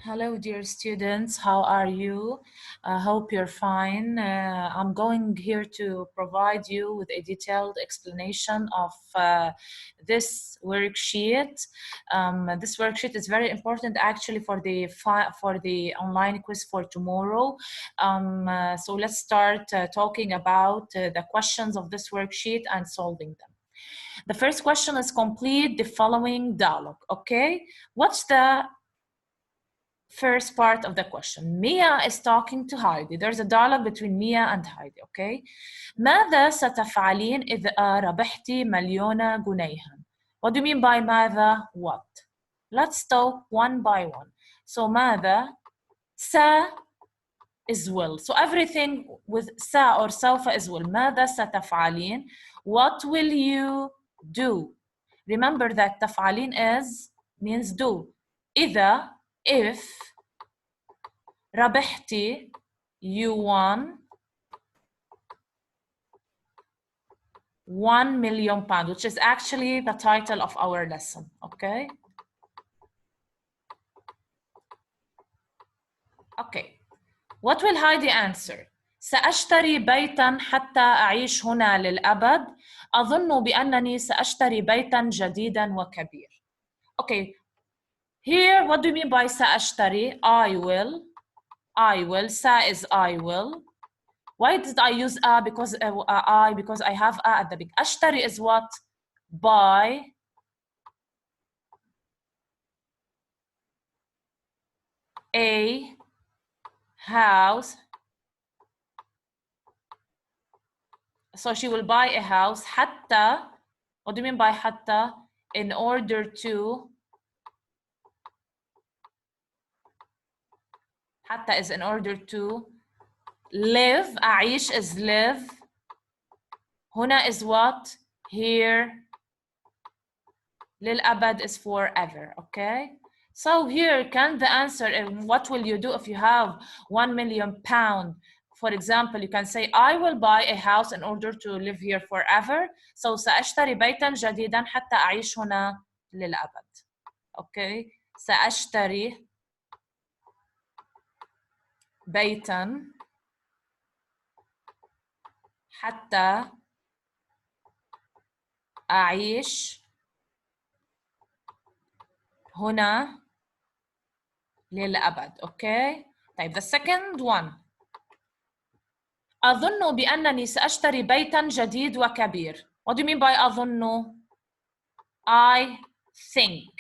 Hello, dear students. How are you? I hope you're fine. I'm going here to provide you with a detailed explanation of this worksheet. This worksheet is very important actually for the online quiz for tomorrow. So let's start talking about the questions of this worksheet and solving them. The first question is complete the following dialogue. Okay, what's the first part of the question? Mia is talking to Heidi. There's a dialogue between Mia and Heidi, okay? ماذا ستفعلين إذا ربحتِ مليون جنيها? What do you mean by ماذا? What? Let's talk one by one. So ماذا? س is will. So everything with س or سوف is will. ماذا ستفعلين? What will you do? Remember that تفعلين is means do. إذا, if ربحتي, you won 1 million pounds, which is actually the title of our lesson, okay? Okay. What will Heidi answer? سأشتري بيتاً حتى أعيش هنا للأبد. أظن بأنني سأشتري بيتاً جديداً وكبير. Okay. Here, what do you mean by سأشتري? I will. Sa is I will. Why did I use a? Because I have a at the beginning. أشتري is what? Buy. A house. So she will buy a house. حتى. What do you mean by حتى? In order to. حتى is in order to live. أعيش is live. هنا is what? Here. للأبد is forever. Okay. So here, can the answer, and what will you do if you have 1 million pounds? For example, you can say, I will buy a house in order to live here forever. So سأشتري بيتاً جديداً حتى أعيش هنا للأبد. Okay. سأشتري بيتاً حتى أعيش هنا للأبد. Okay. طيب, the second one. أظن بأنني سأشتري بيتاً جديد وكبير. What do you mean by أظن? I think.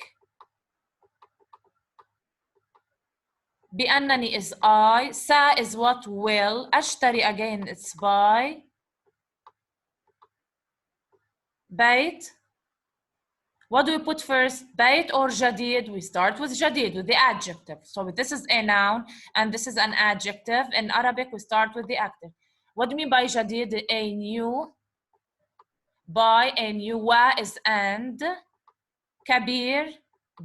بأنني is I. سا is what? Will. أشتري again it's buy. بيت. What do we put first? بيت or جديد? We start with جديد, with the adjective. So this is a noun and this is an adjective. In Arabic, we start with the active. What do you mean by جديد? A new. Buy a new. Wa is and. كبير,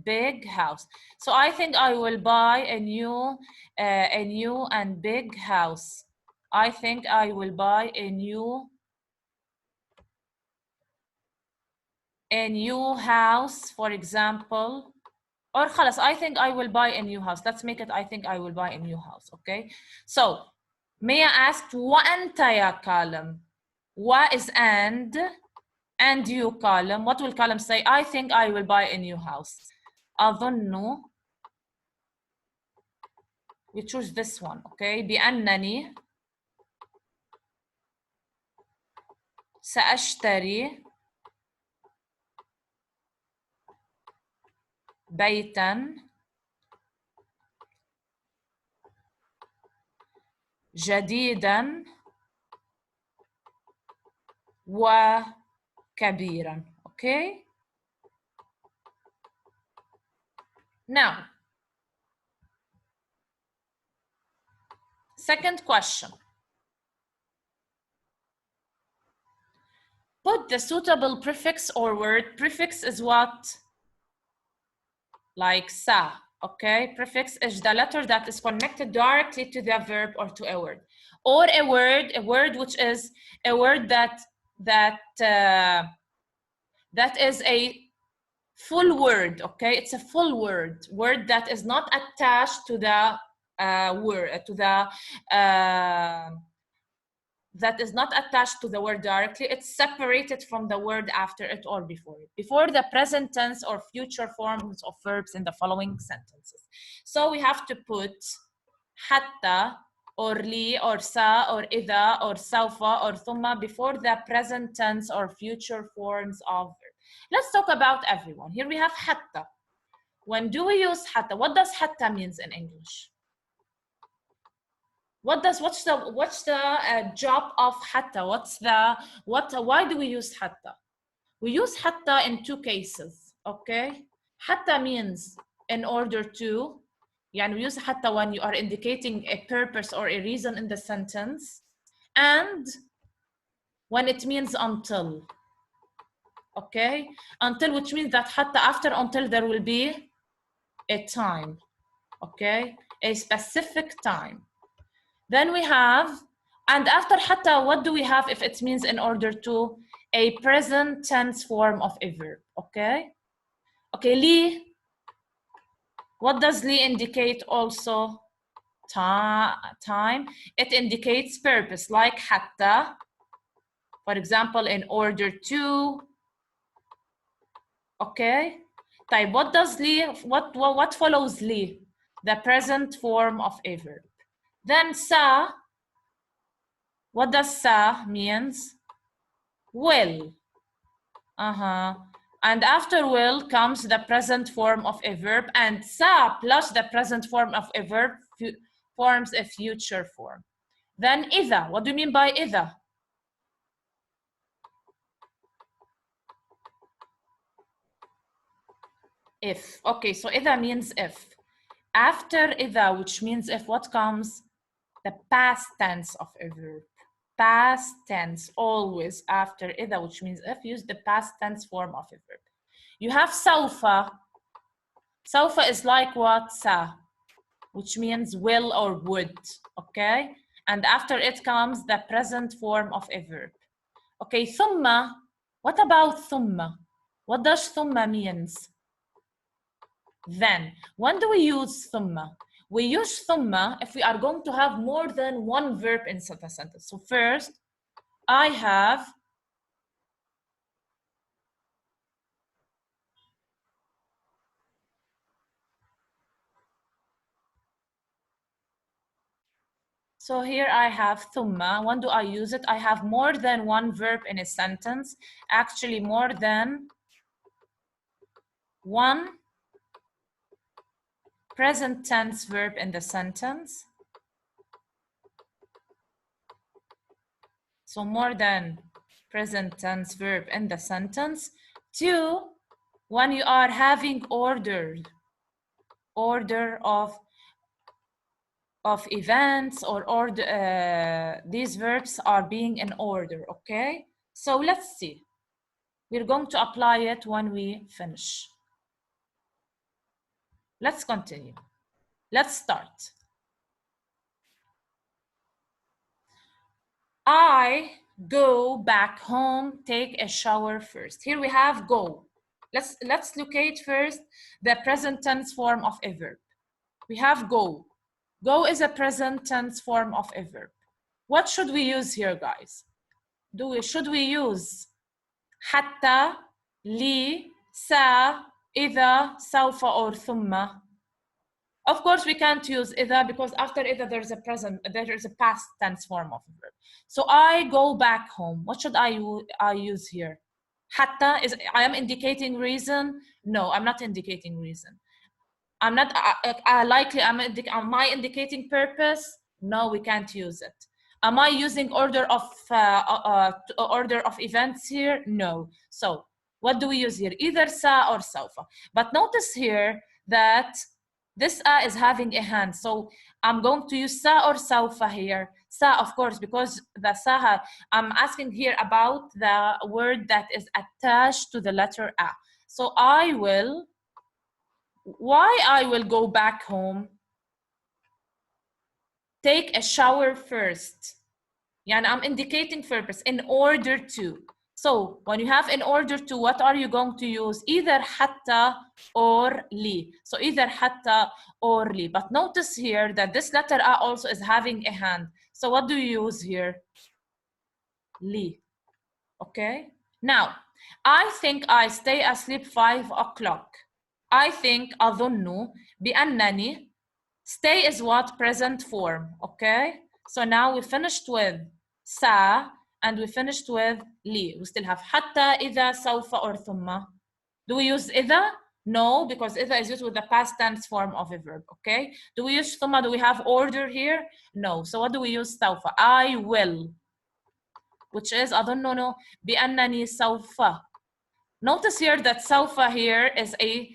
big house. So I think I will buy a new and big house. I think I will buy a new house, for example. Or خلاص, I think I will buy a new house. Let's make it I think I will buy a new house, okay? So, Mia asked, وأنت يا كالم? Wa is and you column. What will column say? I think I will buy a new house. أظن. We choose this one, okay? بأنني سأشتري بيتاً جديداً وكبيراً, okay? Now, second question. Put the suitable prefix or word. Prefix is what? Like sa, okay? Prefix is the letter that is connected directly to the verb or to a word. Or a word which is a word that is a full word, okay? It's a full word that is not attached to the word, that is not attached to the word directly. It's separated from the word after it or before it, before the present tense or future forms of verbs in the following sentences. So we have to put حتى or li or sa or إذا or سوف or ثم before the present tense or future forms of verb. Let's talk about everyone. Here we have حتى. When do we use حتى? What does حتى means in English? What's the job of حتى? Why do we use حتى? We use حتى in two cases, okay? حتى means in order to, يعني we use حتى when you are indicating a purpose or a reason in the sentence, and when it means until, okay? Until, which means that حتى after until there will be a time, okay? A specific time. Then we have, and after حتى, what do we have if it means in order to? A present tense form of a verb, okay? Okay, li, what does li indicate also? Time. It indicates purpose, like حتى, for example, in order to, okay? طيب, what does li, what follows li? The present form of a verb. Then sa, what does sa means? Will. And after will comes the present form of a verb, and sa plus the present form of a verb forms a future form. Then إذا, what do you mean by إذا? If. Okay, so إذا means if. After إذا, which means if, what comes? The past tense of a verb. Past tense, always after إذا, which means if, use the past tense form of a verb. You have سوف. سوف is like what? Sa, which means will or would, okay? And after it comes the present form of a verb. Okay, ثم. What about ثم? What does ثم means? Then, when do we use ثم? We use ثم if we are going to have more than one verb in the sentence. So first, I have So here I have ثم. When do I use it? I have more than one verb in a sentence. Actually, more than one present tense verb in the sentence. So more than present tense verb in the sentence. Two, when you are having order of events or order, these verbs are being in order, okay? So let's see. We're going to apply it when we finish. Let's continue. Let's start. I go back home, take a shower first. Here we have go. Let's locate first the present tense form of a verb. We have go. Go is a present tense form of a verb. What should we use here, guys? Should we use حتى, لي, سا, إذا, سوف, or ثم? Of course, we can't use إذا because after إذا there is a past tense form of a verb. So I go back home. What should I use here? حتى is I am indicating reason? No, I'm not indicating reason. I'm not likely. Am I indicating purpose? No, we can't use it. Am I using order of events here? No. So what do we use here? Either sa or saufa. But notice here that this a is having a hand. So I'm going to use sa or saufa here. Sa, of course, because the sa, I'm asking here about the word that is attached to the letter a. So why I will go back home? Take a shower first. Yeah, I'm indicating purpose in order to. So when you have in order to, what are you going to use? Either حتى or لي. So either حتى or لي. But notice here that this letter A also is having a hand. So what do you use here? لي. Okay. Now, I think I stay asleep 5 o'clock. I think أظن بأنني. Stay is what? Present form. Okay. So now we finished with sa and we finished with li. We still have حتى, إذا, سوف, or ثم. Do we use إذا? No, because إذا is used with the past tense form of a verb. Okay. Do we use ثم? Do we have order here? No. So what do we use? سوف. I will. Which is أظن بأنني سوف. Notice here that سوف here is a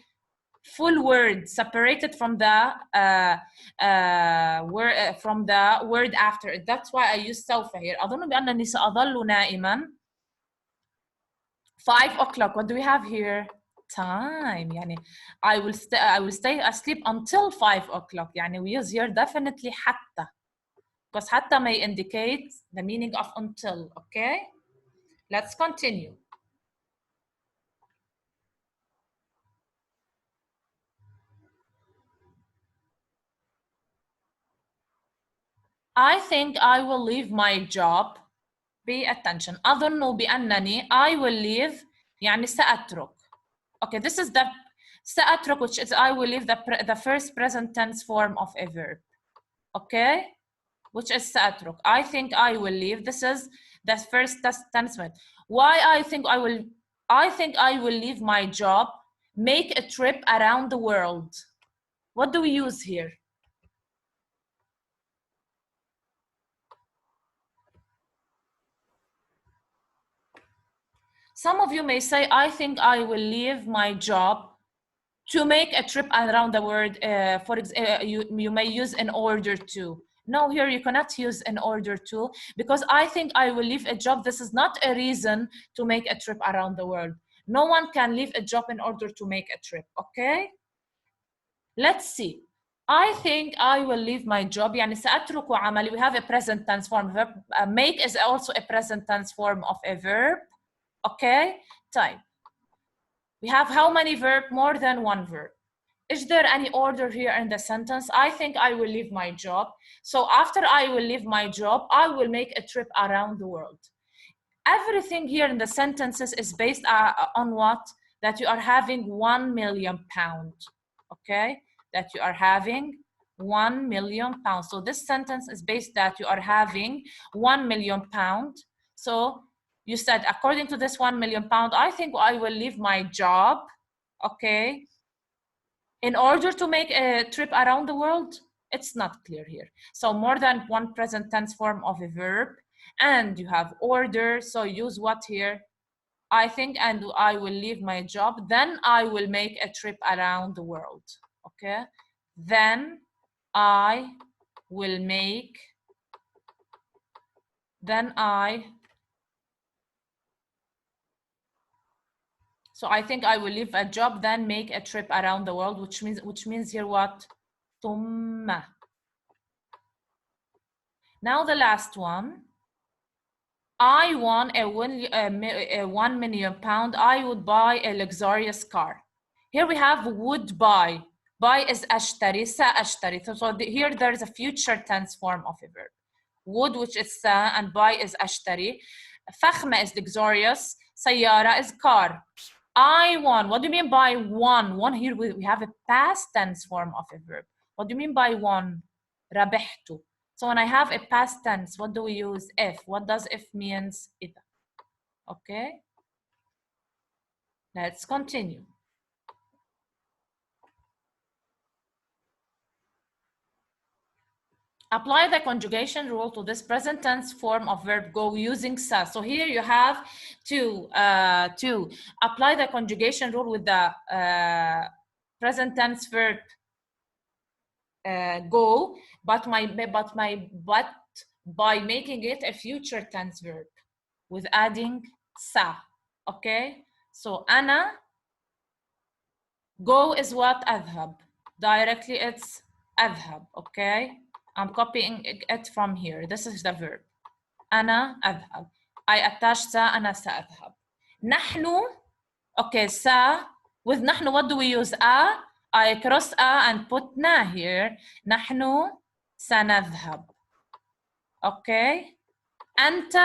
full word separated from the word after it. That's why I use سوف here. أظن بأنني سأظل نائما 5 o'clock. What do we have here? Time. يعني I will stay asleep until 5 o'clock. يعني we use here definitely حتى, because حتى may indicate the meaning of until. Okay, let's continue. I think I will leave my job. Pay attention. أظن بأنني I will leave يعني سأترك. Okay, this is the سأترك, which is I will leave the first present tense form of a verb. Okay, which is سأترك. I think I will leave. This is the first tense form. Why I think I will leave my job. Make a trip around the world. What do we use here? Some of you may say, I think I will leave my job to make a trip around the world. For example, you may use in order to. No, here you cannot use in order to, because I think I will leave a job. This is not a reason to make a trip around the world. No one can leave a job in order to make a trip, okay? Let's see. I think I will leave my job. يعني سأترك عملي. We have a present tense form verb. Make is also a present tense form of a verb. Okay, type. We have how many verbs? More than one verb. Is there any order here in the sentence? I think I will leave my job. So after I will leave my job, I will make a trip around the world. Everything here in the sentences is based on what? That you are having 1 million pounds. Okay, that you are having 1 million pounds. So this sentence is based that you are having 1 million pounds. So you said, according to this 1 million pound, I think I will leave my job, okay, in order to make a trip around the world. It's not clear here. So more than one present tense form of a verb, and you have order. So use what here? I think, and I will leave my job. Then I will make a trip around the world. Okay. Then I will make. So I think I will leave a job, then make a trip around the world, which means here what? ثم. Now the last one. I won a 1 million pound. I would buy a luxurious car. Here we have would buy. Buy is أشتري, سأشتري. So here there is a future tense form of a verb. Would, which is sa, and buy is أشتري. فخمة is luxurious. سيارة is car. I won. What do you mean by won? Won here we have a past tense form of a verb. What do you mean by won? ربحت. So when I have a past tense, what do we use? If. What does if means? إذا. Okay. Let's continue. Apply the conjugation rule to this present tense form of verb go using sa. So here you have to apply the conjugation rule with the present tense verb go, but by making it a future tense verb with adding sa. Okay. So أنا go is what? أذهب. Directly it's أذهب. Okay. I'm copying it from here. This is the verb. أنا أذهب. I attach سا أنا سأذهب. نحن okay سا with نحن what do we use I cross and put na here. نحن سنذهب. Okay. أنت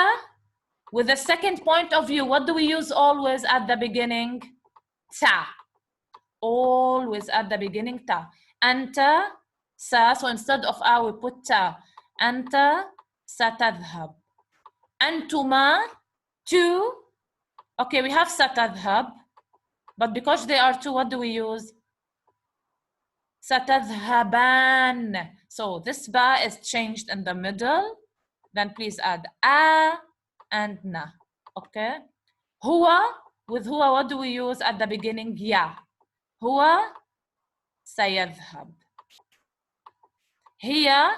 with the second point of view what do we use always at the beginning? تا. Always at the beginning تا. أنت sa so instead of we put تا. أنت ستذهب. أنتما two. Okay, we have ستذهب, but because they are two, what do we use? ستذهبان. So this ba is changed in the middle. Then please add a and na. Okay. هو with هو what do we use at the beginning? يا. هو سيذهب. هي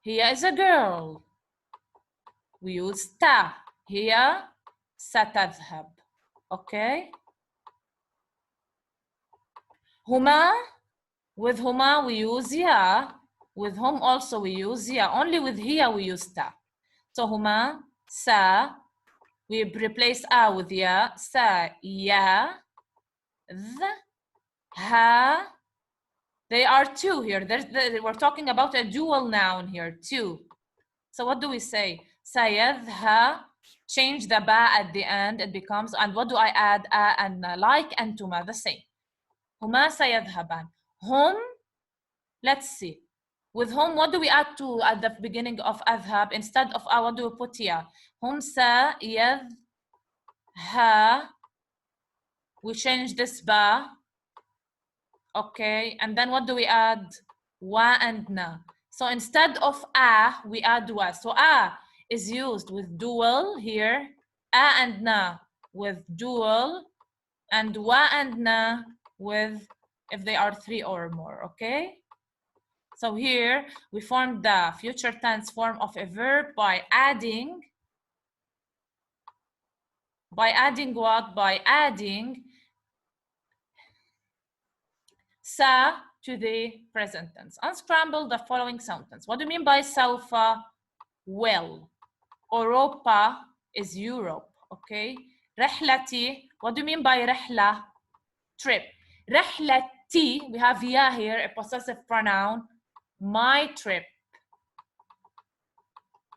is a girl. We use تا. هي ستذهب. Okay. هما with هما we use يا. With whom also we use يا. Only with هي we use تا. So هما سا we replace with يا. سا يا ذ ها. They are two here. We're talking about a dual noun here, two. So what do we say? سيذهب. Change the ba at the end. It becomes, and what do I add? And like أنتما, the same. هما سيذهبان. هم, let's see. With whom, what do we add to at the beginning of أذهب? Instead of what do we put here? هم سيذهب. We change this ba. Okay, and then what do we add? Wa and na. So instead of we add wa. So is used with dual here. And na with dual. And wa and na with if they are three or more, okay? So here we formed the future tense form of a verb by adding what? By adding sa to the present tense. Unscramble the following sentence. What do you mean by سوف? Will. Europa is Europe, okay? رحلتي, what do you mean by رحلة? Trip. رحلتي, we have ya here, a possessive pronoun. My trip.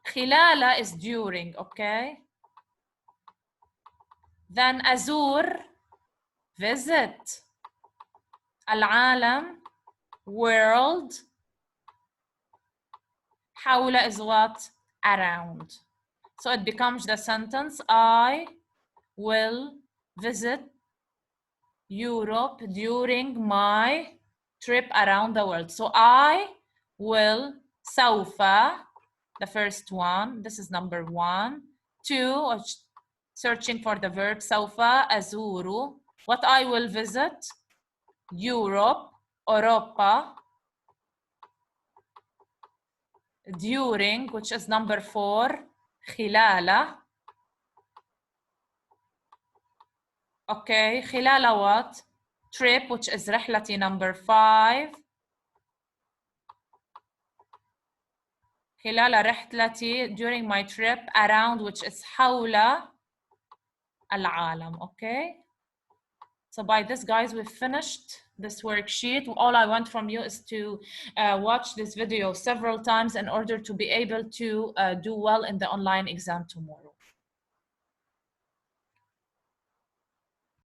خلال is during, okay? Then أزور, visit. العالم, world. حول is what? Around. So it becomes the sentence, I will visit Europe during my trip around the world. So I will, سوف, the first one, this is number 1. 2, searching for the verb, سوف أزور, what I will visit? Europe, Europa. During, which is number 4, خلال. Okay, خلال what? Trip, which is رحلتي, number 5. خلال رحلتي, during my trip, around, which is حول العالم, okay? So by this, guys, we've finished this worksheet. All I want from you is to watch this video several times in order to be able to do well in the online exam tomorrow.